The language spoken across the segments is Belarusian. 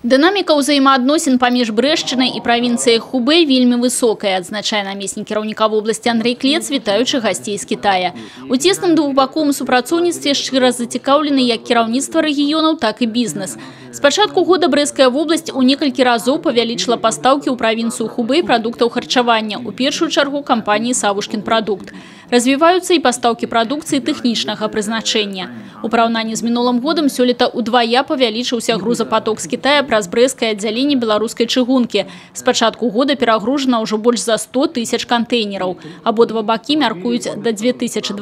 Дынаміка ўзаемаадносін паміж Брэшчынай і правінцыяй Хубэй вельмі высокая, адзначае намеснік кіраўніка вобласці Андрей Клец, вітаючы гасцей з Китая. У цесным двухбаковым супрацоўніцтве шчыра зацікаўлены як кіраўніцтва рэгіёнаў, так і бізнес. З пачатку года Брэская вобласць у некалькі разоў павялічыла пастаўкі ў правінцыю Хубэй прадуктаў харчавання, у першую чаргу кампаніі «Савушкін прадукт». Развіваюцца і пастаўкі прадукцыі тэхнічнага прызначэння. У параўнанні з мінулым годам сёлета удвая павялічыўся грузапаток з Китая праз брэскае аддзяленне беларускай чыгункі. З пачатку года перагружана ўжо больш за 100 тысяч кантэйнераў. Абодва бакі мяркуюць да 2020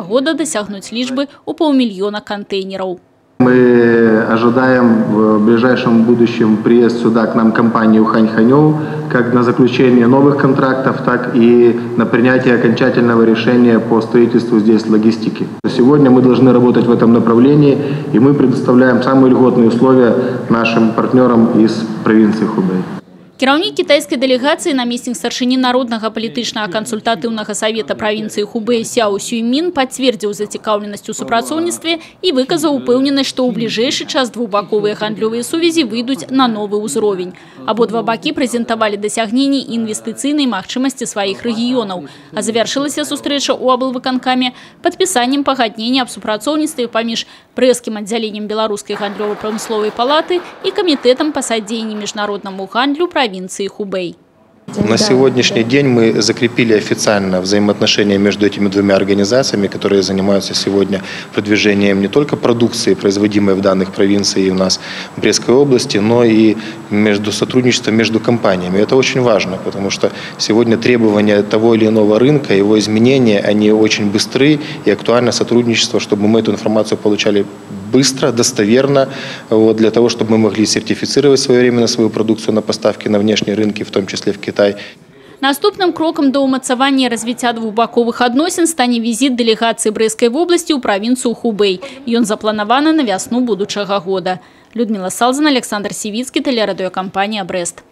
года дасягнуць лічбы ў 500 000 кантэйнераў. Мы ожидаем в ближайшем будущем приезд сюда к нам компании Ухань-Ханёв как на заключение новых контрактов, так и на принятие окончательного решения по строительству здесь логистики. Сегодня мы должны работать в этом направлении, и мы предоставляем самые льготные условия нашим партнерам из провинции Хубэй. Кіраўнік кітайскай дэлегацыі, намеснік старшыні народнага палітычнага кансультатыўнага савета правінцыі Хубэй Сяо Сюймін пацвердзіў зацікаўленасць у супрацоўніцтве і выказаў упэўненасць, што ў бліжэйшы час двухбаковыя гандлёвыя сувязі выйдуць на новы ўзровень. Абодва бакі прэзентавалі дасягненні інвестыцыйнай магчымасці сваіх рэгіёнаў. А завяршылася сустрэча ў аблвыканкаме падпісаннем пагаднення аб супрацоўніцтве паміж брэскім аддзяленнем беларускай гандлёва-прамысловай палаты і камітэтам па садзейнні міжнароднаму гандлю провинции Хубэй. На сегодняшний день мы закрепили официально взаимоотношения между этими двумя организациями, которые занимаются сегодня продвижением не только продукции, производимой в данных провинциях у нас в Брестской области, но и сотрудничеством между компаниями. Это очень важно, потому что сегодня требования того или иного рынка, его изменения, они очень быстры и актуально сотрудничество, чтобы мы эту информацию получали быстро, достоверно, для того, чтобы мы могли сертифицировать своевременно свою продукцию на поставки на внешние рынки, в том числе в Китай. Наступным кроком да ўмацавання развіцця двухбаковых адносін стане візіт дэлегацыі Брэскай вобласці ў правінцыю Хубэй. Ён запланаваны на вясну будучага года. Людмила Салзан, Александр Сивицкий, телерадиокомпания «Брест».